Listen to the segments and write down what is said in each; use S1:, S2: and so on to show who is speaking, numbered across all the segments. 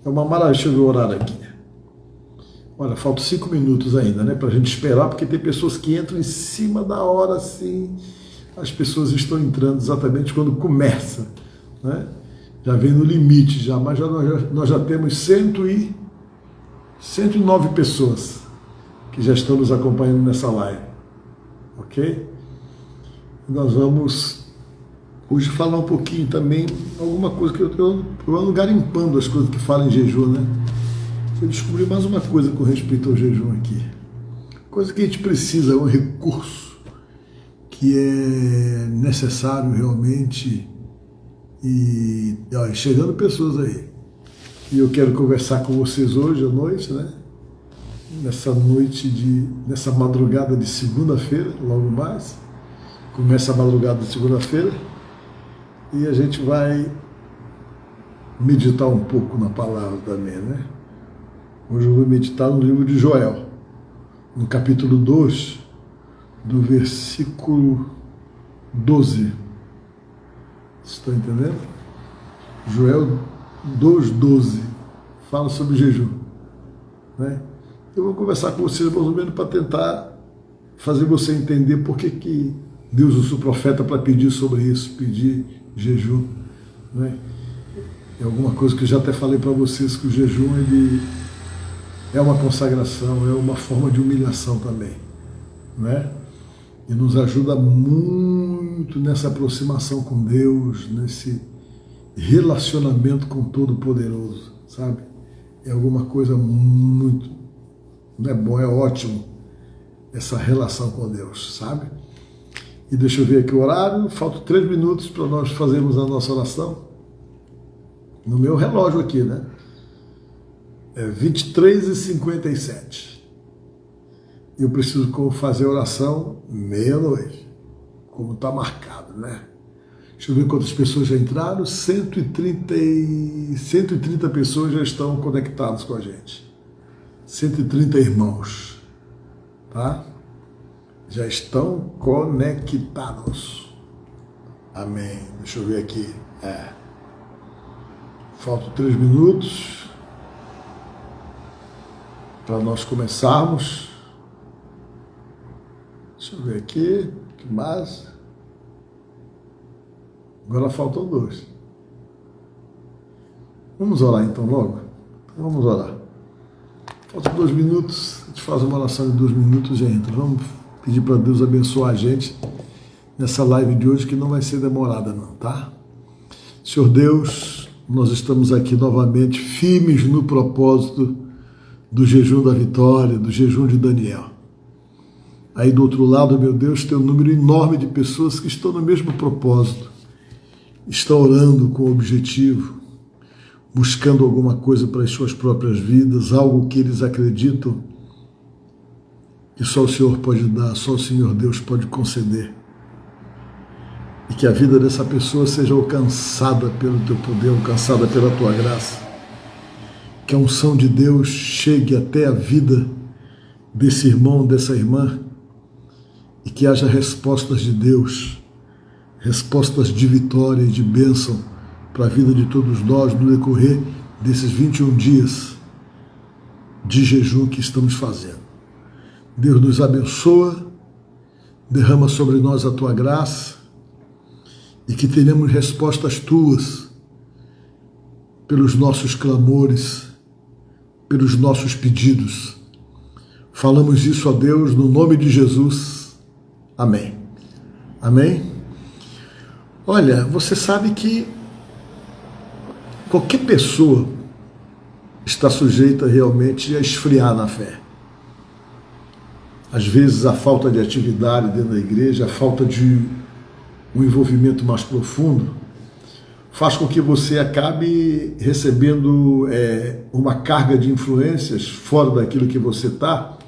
S1: É uma maravilha. Deixa eu ver o horário aqui. Olha, faltam 5 minutos ainda, né? Para a gente esperar, porque tem pessoas que entram em cima da hora, assim. As pessoas estão entrando exatamente quando começa, né? Já vem no limite, já, mas nós já temos 109 pessoas que já estão nos acompanhando nessa live, ok? Nós vamos hoje falar um pouquinho também, alguma coisa que eu ando garimpando as coisas que falam em jejum, né? Eu descobri mais uma coisa com respeito ao jejum aqui. Coisa que a gente precisa, é um recurso que é necessário realmente. E ó, chegando pessoas aí. E eu quero conversar com vocês hoje à noite, né? Nessa madrugada de segunda-feira, logo mais. Começa a madrugada de segunda-feira. E a gente vai meditar um pouco na palavra também, né? Hoje eu vou meditar no livro de Joel, no capítulo 2, do versículo 12. Estão entendendo? Joel 2,12 fala sobre jejum, né? Eu vou conversar com vocês mais ou menos para tentar fazer você entender por que Deus usou o profeta para pedir sobre isso, pedir jejum, né? É alguma coisa que eu já até falei para vocês, que o jejum ele é uma consagração, é uma forma de humilhação também, né? E nos ajuda muito nessa aproximação com Deus, nesse relacionamento com o Todo-Poderoso, sabe? É alguma coisa muito, não é bom, é ótimo essa relação com Deus, sabe? E deixa eu ver aqui o horário, faltam 3 minutos para nós fazermos a nossa oração. No meu relógio aqui, né? É 23h57. Eu preciso fazer a oração meia-noite, como está marcado, né? Deixa eu ver quantas pessoas já entraram. 130 pessoas já estão conectadas com a gente. 130 irmãos, tá? Já estão conectados. Amém. Deixa eu ver aqui. Faltam 3 minutos para nós começarmos. Deixa eu ver aqui, o que mais? Agora faltam 2. Vamos orar então logo? Então vamos orar. Faltam 2 minutos, a gente faz uma oração de 2 minutos e já entra. Vamos pedir para Deus abençoar a gente nessa live de hoje, que não vai ser demorada não, tá? Senhor Deus, nós estamos aqui novamente firmes no propósito do jejum da vitória, do jejum de Daniel. Aí do outro lado, meu Deus, tem um número enorme de pessoas que estão no mesmo propósito, estão orando com objetivo, buscando alguma coisa para as suas próprias vidas, algo que eles acreditam que só o Senhor pode dar, só o Senhor Deus pode conceder. E que a vida dessa pessoa seja alcançada pelo teu poder, alcançada pela tua graça. Que a unção de Deus chegue até a vida desse irmão, dessa irmã, e que haja respostas de Deus, respostas de vitória e de bênção para a vida de todos nós no decorrer desses 21 dias de jejum que estamos fazendo. Deus nos abençoa, derrama sobre nós a tua graça e que tenhamos respostas tuas pelos nossos clamores, pelos nossos pedidos. Falamos isso a Deus no nome de Jesus. Amém. Amém? Olha, você sabe que qualquer pessoa está sujeita realmente a esfriar na fé. Às vezes a falta de atividade dentro da igreja, a falta de um envolvimento mais profundo, faz com que você acabe recebendo uma carga de influências fora daquilo que você está,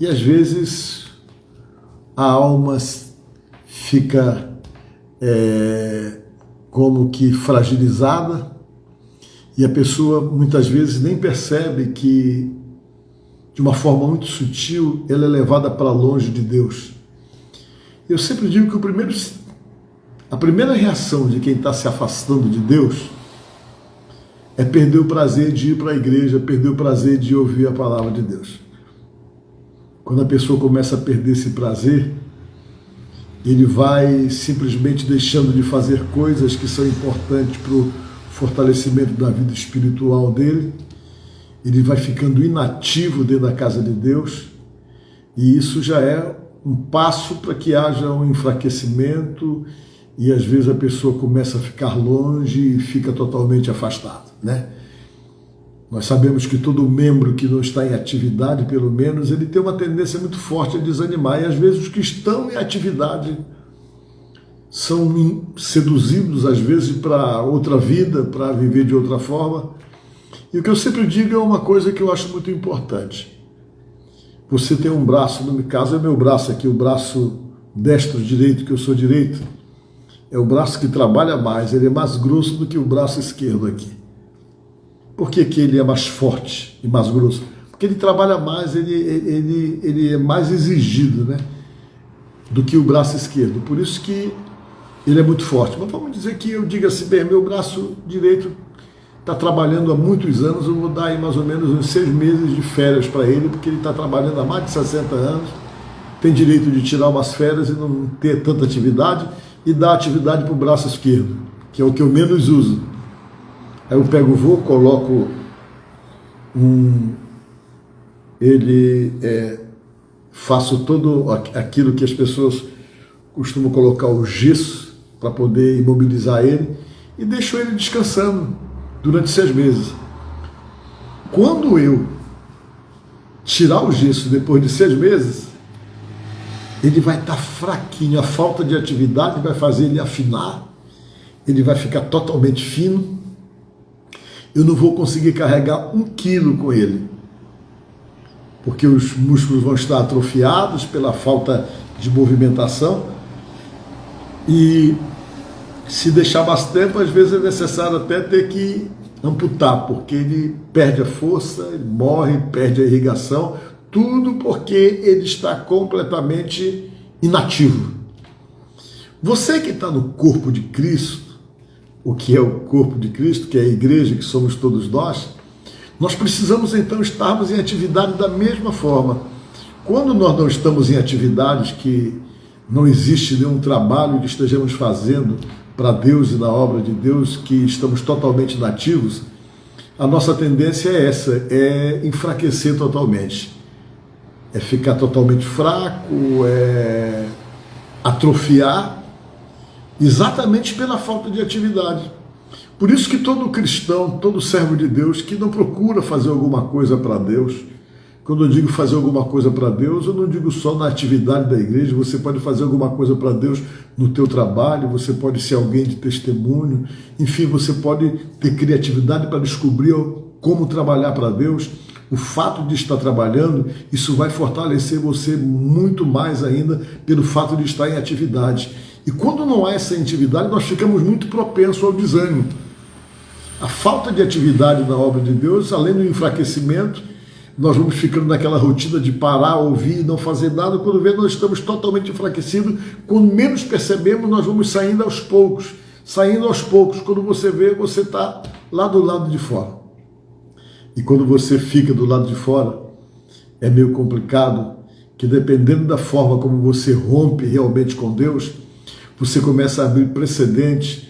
S1: e às vezes a alma fica como que fragilizada, e a pessoa muitas vezes nem percebe que, de uma forma muito sutil, ela é levada para longe de Deus. Eu sempre digo que a primeira reação de quem está se afastando de Deus é perder o prazer de ir para a igreja, perder o prazer de ouvir a palavra de Deus. Quando a pessoa começa a perder esse prazer, ele vai simplesmente deixando de fazer coisas que são importantes para o fortalecimento da vida espiritual dele, ele vai ficando inativo dentro da casa de Deus, e isso já é um passo para que haja um enfraquecimento, e às vezes a pessoa começa a ficar longe e fica totalmente afastada, né? Nós sabemos que todo membro que não está em atividade, pelo menos, ele tem uma tendência muito forte a desanimar, e às vezes os que estão em atividade são seduzidos, às vezes, para outra vida, para viver de outra forma. E o que eu sempre digo é uma coisa que eu acho muito importante. Você tem um braço, no caso é meu braço aqui, o braço destro direito, que eu sou direito, é o braço que trabalha mais, ele é mais grosso do que o braço esquerdo aqui. Por que ele é mais forte e mais grosso? Porque ele trabalha mais, ele é mais exigido, né, do que o braço esquerdo. Por isso que ele é muito forte. Mas vamos dizer que eu diga assim, bem, meu braço direito está trabalhando há muitos anos, eu vou dar aí mais ou menos uns 6 meses de férias para ele, porque ele está trabalhando há mais de 60 anos, tem direito de tirar umas férias e não ter tanta atividade, e dar atividade para o braço esquerdo, que é o que eu menos uso. Aí eu pego o voo, coloco faço todo aquilo que as pessoas costumam colocar o gesso para poder imobilizar ele, e deixo ele descansando durante 6 meses. Quando eu tirar o gesso depois de 6 meses, ele vai estar fraquinho, a falta de atividade vai fazer ele afinar, ele vai ficar totalmente fino, eu não vou conseguir carregar 1 quilo com ele, porque os músculos vão estar atrofiados pela falta de movimentação, e se deixar mais tempo, às vezes é necessário até ter que amputar, porque ele perde a força, ele morre, perde a irrigação, tudo porque ele está completamente inativo. Você que está no corpo de Cristo, o que é o corpo de Cristo, que é a igreja, que somos todos nós precisamos então estarmos em atividade da mesma forma. Quando nós não estamos em atividades, que não existe nenhum trabalho que estejamos fazendo para Deus e na obra de Deus, que estamos totalmente inativos, a nossa tendência é essa, é enfraquecer totalmente. É ficar totalmente fraco, é atrofiar, exatamente pela falta de atividade. Por isso que todo cristão, todo servo de Deus que não procura fazer alguma coisa para Deus, quando eu digo fazer alguma coisa para Deus, eu não digo só na atividade da igreja, você pode fazer alguma coisa para Deus no teu trabalho, você pode ser alguém de testemunho, enfim, você pode ter criatividade para descobrir como trabalhar para Deus. O fato de estar trabalhando, isso vai fortalecer você muito mais ainda pelo fato de estar em atividade. E quando não há essa atividade, nós ficamos muito propensos ao desânimo. A falta de atividade na obra de Deus, além do enfraquecimento, nós vamos ficando naquela rotina de parar, ouvir e não fazer nada. Quando vê, nós estamos totalmente enfraquecidos. Quando menos percebemos, nós vamos saindo aos poucos. Saindo aos poucos. Quando você vê, você está lá do lado de fora. E quando você fica do lado de fora, é meio complicado, que dependendo da forma como você rompe realmente com Deus, você começa a abrir precedentes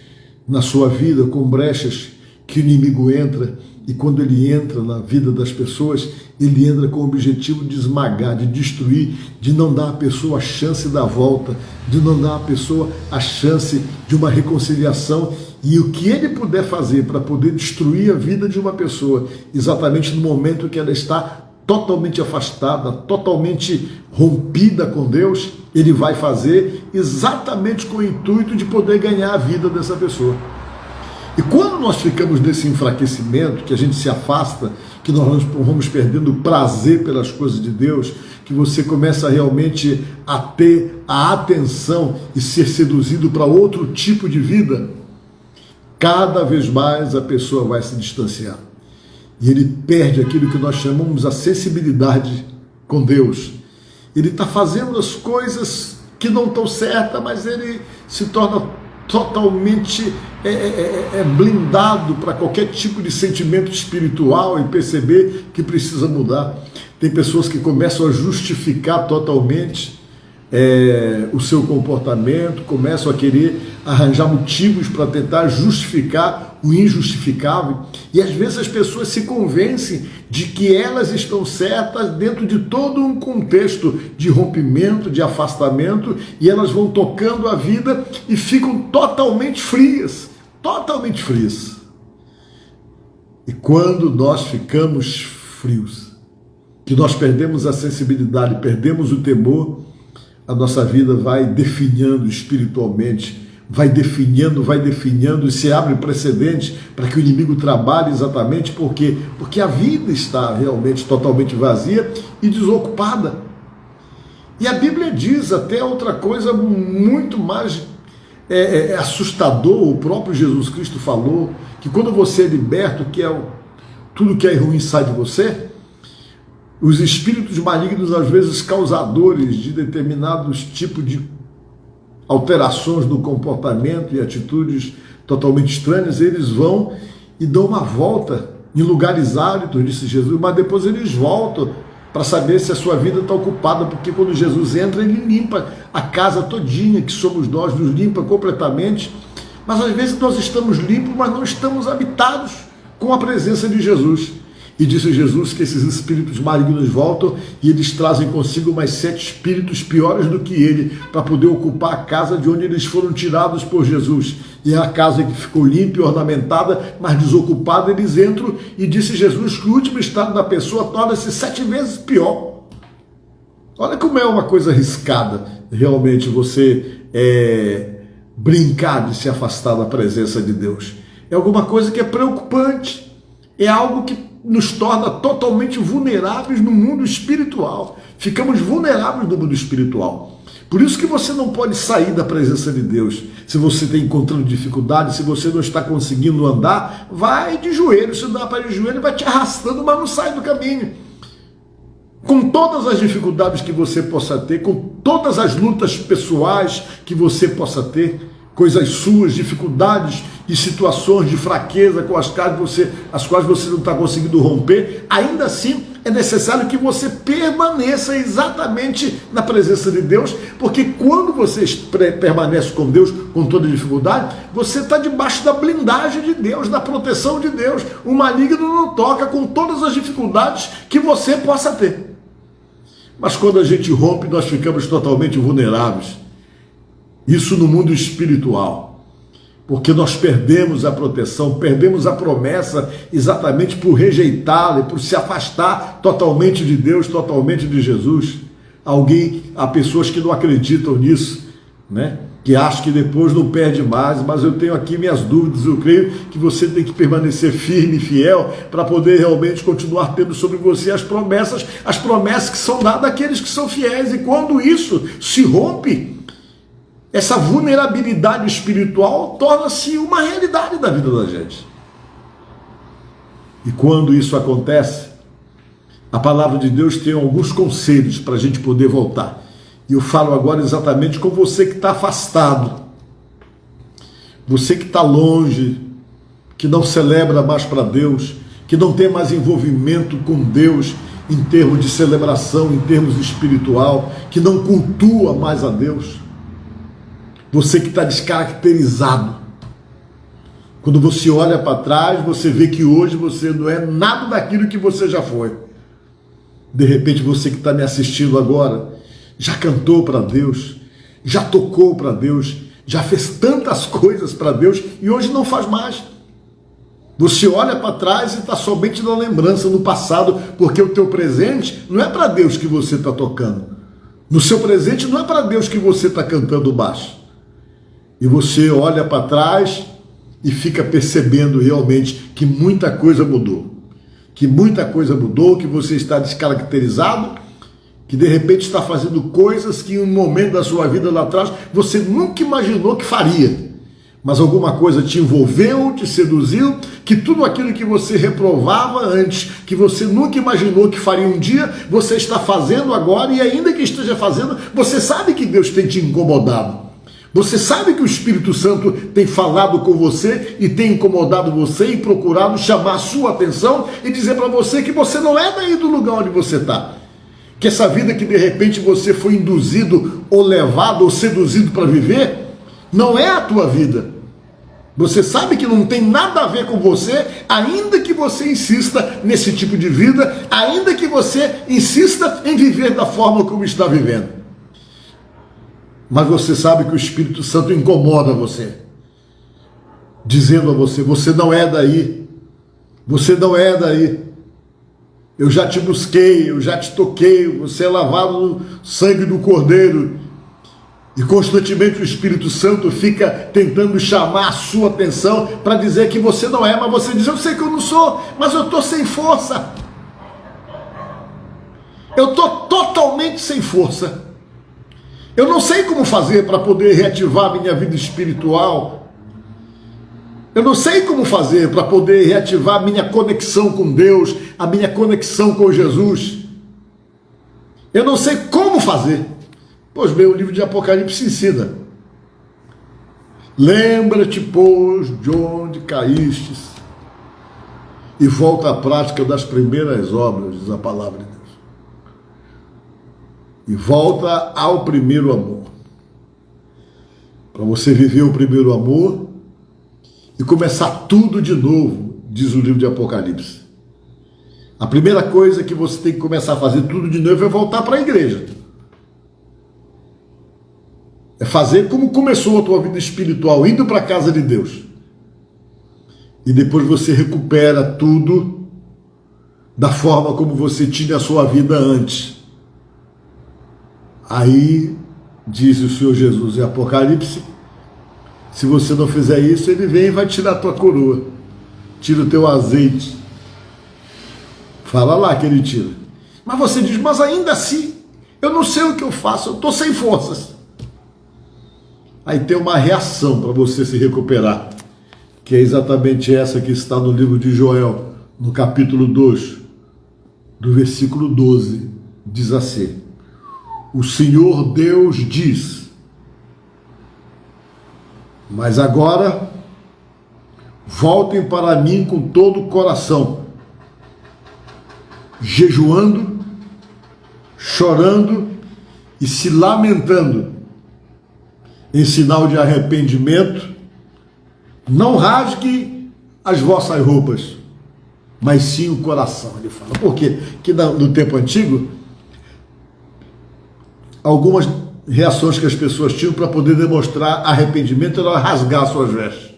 S1: na sua vida com brechas que o inimigo entra, e quando ele entra na vida das pessoas, ele entra com o objetivo de esmagar, de destruir, de não dar à pessoa a chance da volta, de não dar à pessoa a chance de uma reconciliação. E o que ele puder fazer para poder destruir a vida de uma pessoa, exatamente no momento que ela está totalmente afastada, totalmente rompida com Deus, ele vai fazer exatamente com o intuito de poder ganhar a vida dessa pessoa. E quando nós ficamos nesse enfraquecimento, que a gente se afasta, que nós vamos perdendo o prazer pelas coisas de Deus, que você começa realmente a ter a atenção e ser seduzido para outro tipo de vida, cada vez mais a pessoa vai se distanciar. E ele perde aquilo que nós chamamos a sensibilidade com Deus. Ele está fazendo as coisas que não estão certas, mas ele se torna totalmente é blindado para qualquer tipo de sentimento espiritual e perceber que precisa mudar. Tem pessoas que começam a justificar totalmente o seu comportamento, começam a querer arranjar motivos para tentar justificar o injustificável, e às vezes as pessoas se convencem de que elas estão certas dentro de todo um contexto de rompimento, de afastamento, e elas vão tocando a vida e ficam totalmente frias, totalmente frias. E quando nós ficamos frios, que nós perdemos a sensibilidade, perdemos o temor, a nossa vida vai definhando espiritualmente, vai definhando e se abre precedente para que o inimigo trabalhe exatamente porque a vida está realmente totalmente vazia e desocupada. E a Bíblia diz até outra coisa muito mais assustador. O próprio Jesus Cristo falou que quando você é liberto, tudo que é ruim sai de você. Os espíritos malignos, às vezes causadores de determinados tipos de alterações no comportamento e atitudes totalmente estranhas, eles vão e dão uma volta em lugares áridos, disse Jesus, mas depois eles voltam para saber se a sua vida está ocupada, porque quando Jesus entra, ele limpa a casa todinha, que somos nós, nos limpa completamente, mas às vezes nós estamos limpos, mas não estamos habitados com a presença de Jesus. E disse Jesus que esses espíritos malignos voltam e eles trazem consigo mais 7 espíritos piores do que ele, para poder ocupar a casa de onde eles foram tirados por Jesus. E é a casa que ficou limpa e ornamentada, mas desocupada, eles entram, e disse Jesus que o último estado da pessoa torna-se 7 vezes pior. Olha como é uma coisa arriscada, realmente, você brincar de se afastar da presença de Deus. É alguma coisa que é preocupante, é algo que nos torna totalmente vulneráveis no mundo espiritual. Ficamos vulneráveis no mundo espiritual. Por isso que você não pode sair da presença de Deus. Se você está encontrando dificuldade, se você não está conseguindo andar, vai de joelho. Se dá para ir de joelho, vai te arrastando, mas não sai do caminho. Com todas as dificuldades que você possa ter, com todas as lutas pessoais que você possa ter, coisas suas, dificuldades e situações de fraqueza com as quais você não está conseguindo romper, ainda assim é necessário que você permaneça exatamente na presença de Deus, porque quando você permanece com Deus, com toda dificuldade, você está debaixo da blindagem de Deus, da proteção de Deus. O maligno não toca com todas as dificuldades que você possa ter. Mas quando a gente rompe, nós ficamos totalmente vulneráveis. Isso no mundo espiritual, porque nós perdemos a proteção, perdemos a promessa exatamente por rejeitá-la e por se afastar totalmente de Deus, totalmente de Jesus. Há pessoas que não acreditam nisso, né? Que acham que depois não perde mais, mas eu tenho aqui minhas dúvidas. Eu creio que você tem que permanecer firme e fiel para poder realmente continuar tendo sobre você as promessas que são dadas àqueles que são fiéis. E quando isso se rompe, essa vulnerabilidade espiritual torna-se uma realidade da vida da gente. E quando isso acontece, a palavra de Deus tem alguns conselhos para a gente poder voltar. E eu falo agora exatamente com você que está afastado, você que está longe, que não celebra mais para Deus, que não tem mais envolvimento com Deus em termos de celebração, em termos espiritual, que não cultua mais a Deus. Você que está descaracterizado. Quando você olha para trás, você vê que hoje você não é nada daquilo que você já foi. De repente, você que está me assistindo agora, já cantou para Deus, já tocou para Deus, já fez tantas coisas para Deus e hoje não faz mais. Você olha para trás e está somente na lembrança, no passado, porque o teu presente não é para Deus que você está tocando. No seu presente não é para Deus que você está cantando baixo. E você olha para trás e fica percebendo realmente que muita coisa mudou. Que muita coisa mudou, que você está descaracterizado, que de repente está fazendo coisas que em um momento da sua vida lá atrás você nunca imaginou que faria. Mas alguma coisa te envolveu, te seduziu, que tudo aquilo que você reprovava antes, que você nunca imaginou que faria um dia, você está fazendo agora, e ainda que esteja fazendo, você sabe que Deus tem te incomodado. Você sabe que o Espírito Santo tem falado com você e tem incomodado você e procurado chamar a sua atenção e dizer para você que você não é daí do lugar onde você está. Que essa vida que de repente você foi induzido ou levado ou seduzido para viver, não é a tua vida. Você sabe que não tem nada a ver com você, ainda que você insista nesse tipo de vida, ainda que você insista em viver da forma como está vivendo. Mas você sabe que o Espírito Santo incomoda você, dizendo a você, você não é daí, você não é daí. Eu já te busquei, eu já te toquei, você é lavado no sangue do Cordeiro. E constantemente o Espírito Santo fica tentando chamar a sua atenção para dizer que você não é, mas você diz, eu sei que eu não sou, mas eu estou sem força. Eu estou totalmente sem força. Eu não sei como fazer para poder reativar minha vida espiritual. Eu não sei como fazer para poder reativar minha conexão com Deus, a minha conexão com Jesus. Eu não sei como fazer. Pois bem, o livro de Apocalipse ensina. Lembra-te, pois, de onde caístes e volta à prática das primeiras obras, diz a palavra de Deus. E volta ao primeiro amor. Para você viver o primeiro amor e começar tudo de novo, diz o livro de Apocalipse. A primeira coisa que você tem que começar a fazer tudo de novo é voltar para a igreja. É fazer como começou a tua vida espiritual, indo para a casa de Deus. E depois você recupera tudo da forma como você tinha a sua vida antes. Aí, diz o Senhor Jesus em Apocalipse, se você não fizer isso, ele vem e vai tirar a tua coroa, tira o teu azeite. Fala lá que ele tira. Mas você diz, mas ainda assim, eu não sei o que eu faço, eu estou sem forças. Aí tem uma reação para você se recuperar, que é exatamente essa que está no livro de Joel, no capítulo 2, do versículo 12, diz assim, o Senhor Deus diz, mas agora voltem para mim com todo o coração, jejuando, chorando e se lamentando, em sinal de arrependimento, não rasgue as vossas roupas, mas sim o coração, ele fala. Por quê? Porque no tempo antigo, algumas reações que as pessoas tinham para poder demonstrar arrependimento era rasgar suas vestes.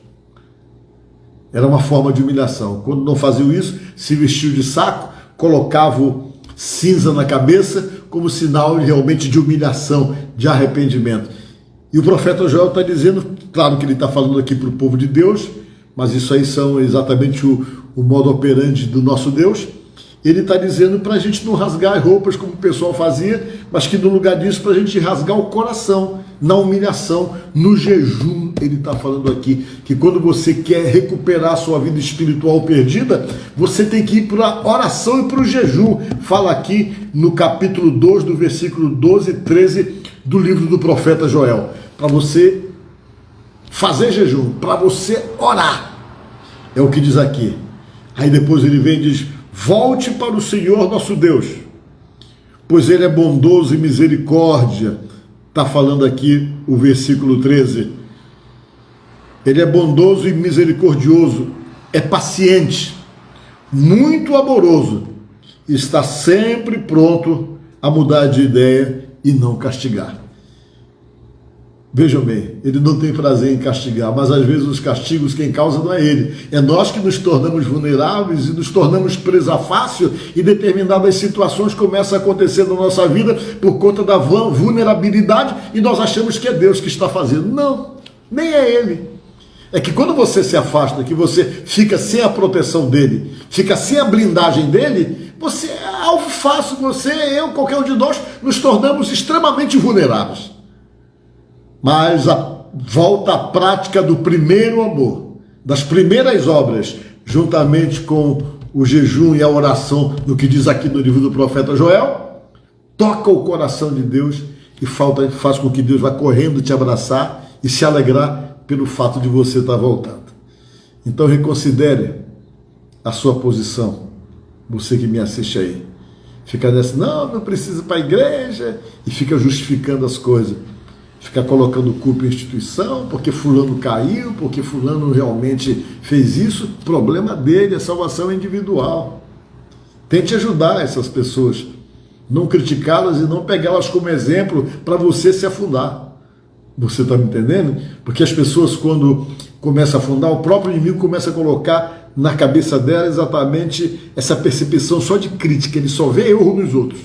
S1: Era uma forma de humilhação. Quando não faziam isso, se vestiu de saco, colocavam cinza na cabeça, como sinal realmente de humilhação, de arrependimento. E o profeta Joel está dizendo, claro que ele está falando aqui para o povo de Deus, mas isso aí são exatamente o modo operandi do nosso Deus. Ele está dizendo para a gente não rasgar as roupas como o pessoal fazia, mas que no lugar disso para a gente rasgar o coração, na humilhação, no jejum. Ele está falando aqui que quando você quer recuperar a sua vida espiritual perdida, você tem que ir para a oração e para o jejum. Fala aqui no capítulo 2, do versículo 12 e 13 do livro do profeta Joel. Para você fazer jejum, para você orar. É o que diz aqui. Aí depois ele vem e diz, volte para o Senhor nosso Deus, pois ele é bondoso e misericórdia. Está falando aqui o versículo 13. Ele é bondoso e misericordioso, é paciente, muito amoroso, está sempre pronto a mudar de ideia e não castigar. Vejam bem, ele não tem prazer em castigar, mas às vezes os castigos quem causa não é ele. É nós que nos tornamos vulneráveis e nos tornamos presa fácil e determinadas situações começam a acontecer na nossa vida por conta da vulnerabilidade e nós achamos que é Deus que está fazendo. Não, nem é ele. É que quando você se afasta, que você fica sem a proteção dele, fica sem a blindagem dele, você é alvo fácil, você, eu, qualquer um de nós, nos tornamos extremamente vulneráveis. Mas volta à prática do primeiro amor, das primeiras obras, juntamente com o jejum e a oração, no que diz aqui no livro do profeta Joel, toca o coração de Deus e faz com que Deus vá correndo te abraçar e se alegrar pelo fato de você estar voltando. Então reconsidere a sua posição, você que me assiste aí. Fica nessa, não preciso ir para a igreja, e fica justificando as coisas. Fica colocando culpa em instituição, porque fulano caiu, porque fulano realmente fez isso. Problema dele, a salvação é individual. Tente ajudar essas pessoas, não criticá-las e não pegá-las como exemplo para você se afundar. Você está me entendendo? Porque as pessoas, quando começam a afundar, o próprio inimigo começa a colocar na cabeça dela exatamente essa percepção só de crítica, ele só vê erro nos outros.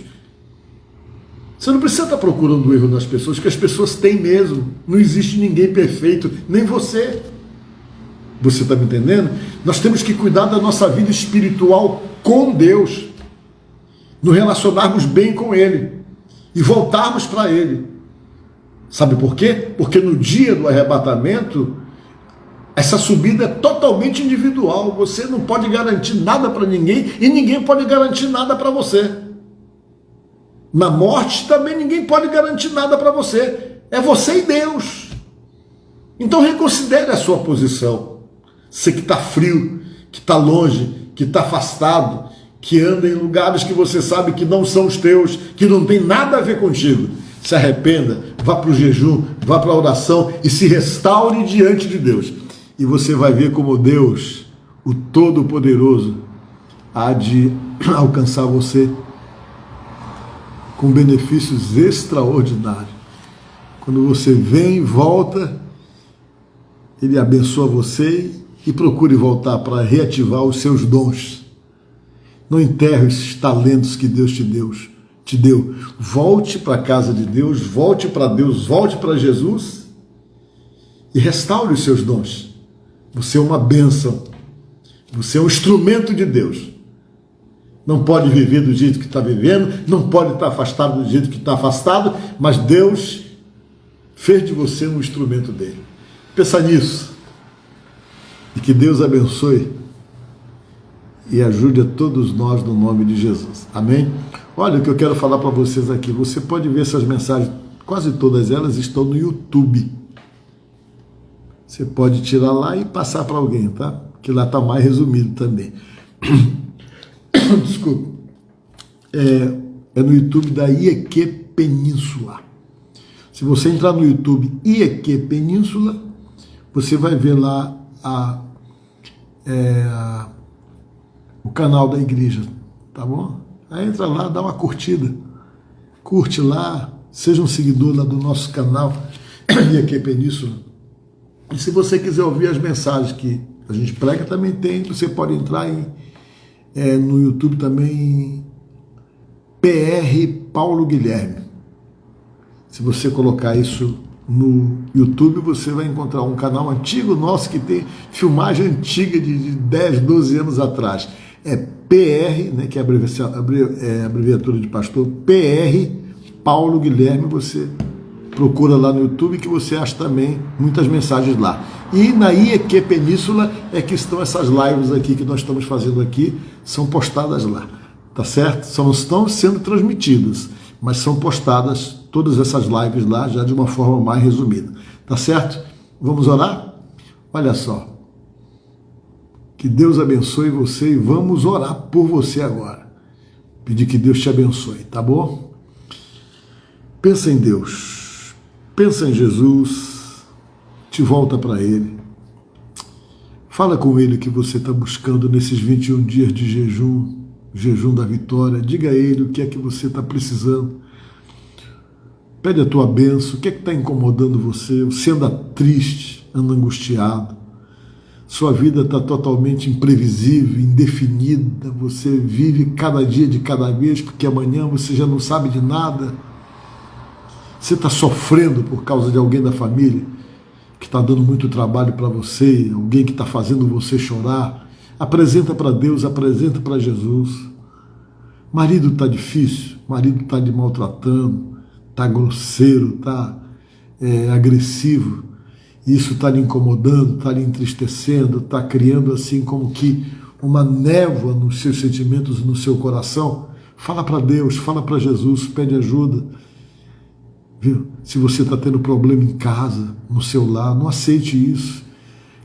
S1: Você não precisa estar procurando erro nas pessoas, porque as pessoas têm mesmo. Não existe ninguém perfeito, nem você. Você está me entendendo? Nós temos que cuidar da nossa vida espiritual com Deus, nos relacionarmos bem com Ele e voltarmos para Ele. Sabe por quê? Porque no dia do arrebatamento, essa subida é totalmente individual. Você não pode garantir nada para ninguém e ninguém pode garantir nada para você. Na morte também ninguém pode garantir nada para você. É você e Deus. Então reconsidere a sua posição. Você que está frio, que está longe, que está afastado, que anda em lugares que você sabe que não são os teus, que não tem nada a ver contigo. Se arrependa, vá para o jejum, vá para a oração e se restaure diante de Deus. E você vai ver como Deus, o Todo-Poderoso, há de alcançar você com benefícios extraordinários. Quando você vem e volta, Ele abençoa você e procure voltar para reativar os seus dons. Não enterre esses talentos que Deus te deu. Volte para a casa de Deus, volte para Deus, volte para Jesus e restaure os seus dons. Você é uma bênção. Você é um instrumento de Deus. Não pode viver do jeito que está vivendo, não pode estar afastado do jeito que está afastado, mas Deus fez de você um instrumento dele. Pensa nisso. E que Deus abençoe e ajude a todos nós no nome de Jesus. Amém? Olha o que eu quero falar para vocês aqui. Você pode ver essas mensagens, quase todas elas estão no YouTube. Você pode tirar lá e passar para alguém, tá? Que lá está mais resumido também. Desculpa. É no YouTube da IEQ Península. Se você entrar no YouTube IEQ Península, você vai ver lá o canal da igreja, tá bom? Aí entra lá, dá uma curtida. Curte lá, seja um seguidor lá do nosso canal IEQ Península. E se você quiser ouvir as mensagens que a gente prega, também tem. Você pode entrar no YouTube também, PR Paulo Guilherme. Se você colocar isso no YouTube, você vai encontrar um canal antigo nosso que tem filmagem antiga de 10, 12 anos atrás. É PR, né, que é a abreviatura de pastor, PR Paulo Guilherme. Você procura lá no YouTube que você acha também muitas mensagens lá. E na IEQ Península é que estão essas lives aqui que nós estamos fazendo aqui, são postadas lá, tá certo? Não estão sendo transmitidas, mas são postadas todas essas lives lá, já de uma forma mais resumida, tá certo? Vamos orar? Olha só, que Deus abençoe você e vamos orar por você agora. Pedir que Deus te abençoe, tá bom? Pensa em Deus, pensa em Jesus, te volta para Ele. Fala com Ele o que você está buscando nesses 21 dias de jejum da vitória. Diga a Ele o que é que você está precisando. Pede a tua bênção, o que é que está incomodando você? Você anda triste, anda angustiado, sua vida está totalmente imprevisível, indefinida, você vive cada dia de cada vez, porque amanhã você já não sabe de nada. Você está sofrendo por causa de alguém da família que está dando muito trabalho para você, alguém que está fazendo você chorar. Apresenta para Deus, apresenta para Jesus. Marido está difícil, marido está te maltratando, está grosseiro, está agressivo, isso está lhe incomodando, está lhe entristecendo, está criando assim como que uma névoa nos seus sentimentos, no seu coração. Fala para Deus, fala para Jesus, pede ajuda. viu? Se você está tendo problema em casa, no seu lar, não aceite isso,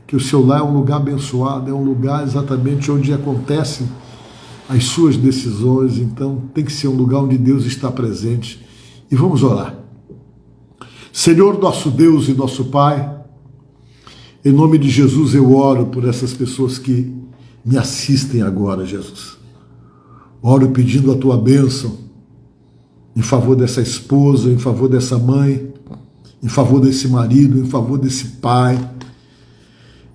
S1: que o seu lar é um lugar abençoado, é um lugar exatamente onde acontecem as suas decisões, então tem que ser um lugar onde Deus está presente. E vamos orar. Senhor, nosso Deus e nosso Pai, em nome de Jesus eu oro por essas pessoas que me assistem agora, Jesus. Oro pedindo a tua bênção em favor dessa esposa, em favor dessa mãe, em favor desse marido, em favor desse pai,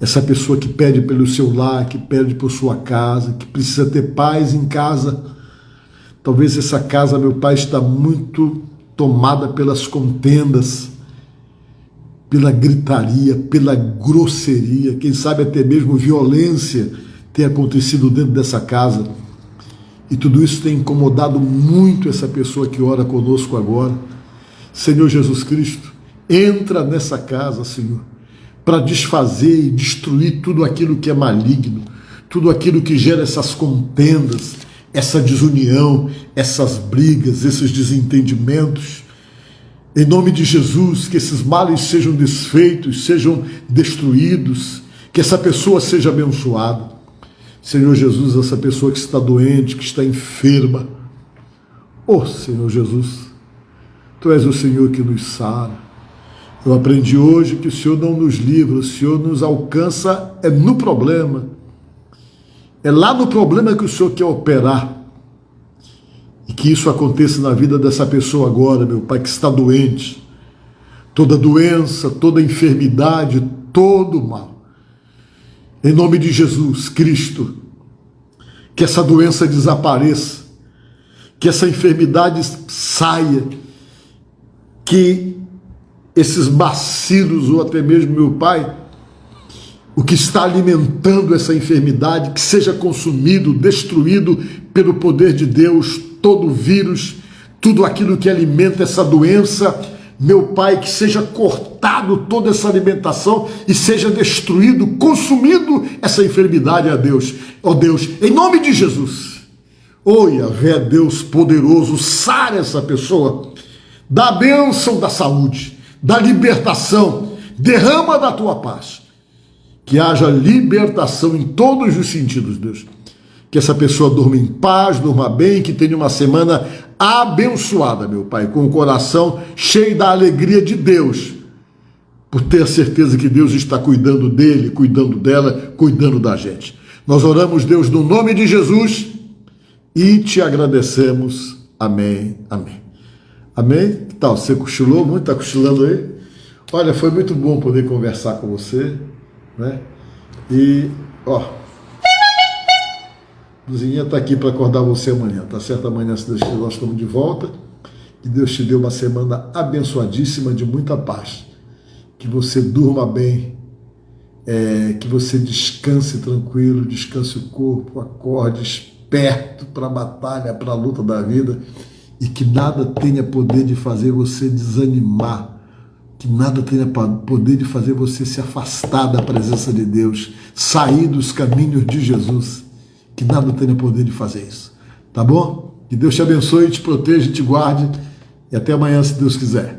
S1: essa pessoa que pede pelo seu lar, que pede por sua casa, que precisa ter paz em casa. Talvez essa casa, meu Pai, está muito tomada pelas contendas, pela gritaria, pela grosseria, quem sabe até mesmo violência tem acontecido dentro dessa casa. E tudo isso tem incomodado muito essa pessoa que ora conosco agora. Senhor Jesus Cristo, entra nessa casa, Senhor, para desfazer e destruir tudo aquilo que é maligno, tudo aquilo que gera essas contendas, essa desunião, essas brigas, esses desentendimentos. Em nome de Jesus, que esses males sejam desfeitos, sejam destruídos, que essa pessoa seja abençoada. Senhor Jesus, essa pessoa que está doente, que está enferma, Senhor Jesus, Tu és o Senhor que nos sara. Eu aprendi hoje que o Senhor não nos livra, o Senhor nos alcança no problema. É lá no problema que o Senhor quer operar. E que isso aconteça na vida dessa pessoa agora, meu Pai, que está doente. Toda doença, toda enfermidade, todo mal. Em nome de Jesus Cristo, que essa doença desapareça, que essa enfermidade saia, que esses bacilos, ou até mesmo, meu Pai, o que está alimentando essa enfermidade, que seja consumido, destruído pelo poder de Deus, todo vírus, tudo aquilo que alimenta essa doença, meu Pai, que seja cortado toda essa alimentação e seja destruído, consumido essa enfermidade, a Deus. Ó Deus, em nome de Jesus, Yahvé, Deus poderoso, sara essa pessoa, dá a bênção da saúde, da libertação, derrama da tua paz, que haja libertação em todos os sentidos, Deus. Que essa pessoa durma em paz, durma bem, que tenha uma semana abençoada, meu Pai, com o coração cheio da alegria de Deus, por ter a certeza que Deus está cuidando dele, cuidando dela, cuidando da gente. Nós oramos, Deus, no nome de Jesus e te agradecemos. Amém, amém. Amém? Que tal? Você cochilou muito? Está cochilando aí? Olha, foi muito bom poder conversar com você, né? E, Luzinha está aqui para acordar você amanhã, tá certo? Amanhã, se Deus quiser, nós estamos de volta. Que Deus te dê uma semana abençoadíssima, de muita paz. Que você durma bem, que você descanse tranquilo, descanse o corpo, acorde esperto para a batalha, para a luta da vida, e que nada tenha poder de fazer você desanimar, que nada tenha poder de fazer você se afastar da presença de Deus, sair dos caminhos de Jesus. Que nada tenha poder de fazer isso, tá bom? Que Deus te abençoe, te proteja, te guarde, e até amanhã, se Deus quiser.